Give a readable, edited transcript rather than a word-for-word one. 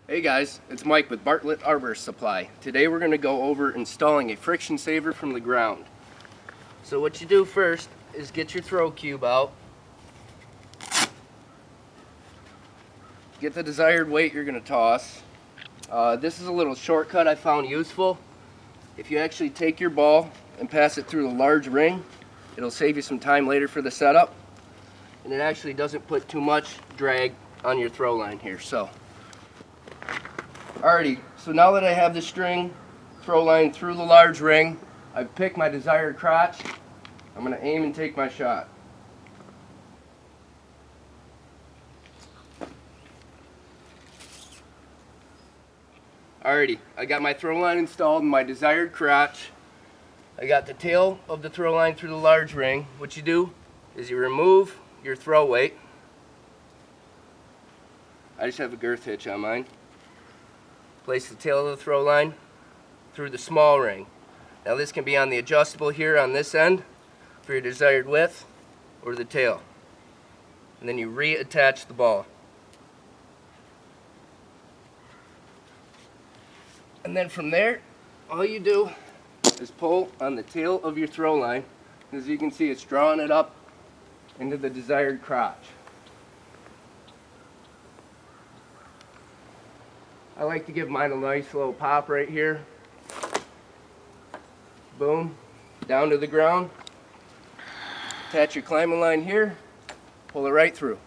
Hey guys, it's Mike with Bartlett Arborist Supply. Today we're going to go over installing a friction saver from the ground. So what you do first is get your throw cube out. Get the desired weight you're going to toss. This is a little shortcut I found useful. If you actually take your ball and pass it through the large ring, it'll save you some time later for the setup. And it actually doesn't put too much drag on your throw line here. Alrighty, so now that I have the string throw line through the large ring, I've picked my desired crotch. I'm going to aim and take my shot. Alrighty, I got my throw line installed in my desired crotch. I got the tail of the throw line through the large ring. What you do is you remove your throw weight. I just have a girth hitch on mine. Place the tail of the throw line through the small ring. Now this can be on the adjustable here on this end for your desired width, or the tail. And then you reattach the ball. And then from there, all you do is pull on the tail of your throw line. As you can see, it's drawing it up into the desired crotch. I like to give mine a nice little pop right here. Boom, down to the ground. Attach your climbing line here, pull it right through.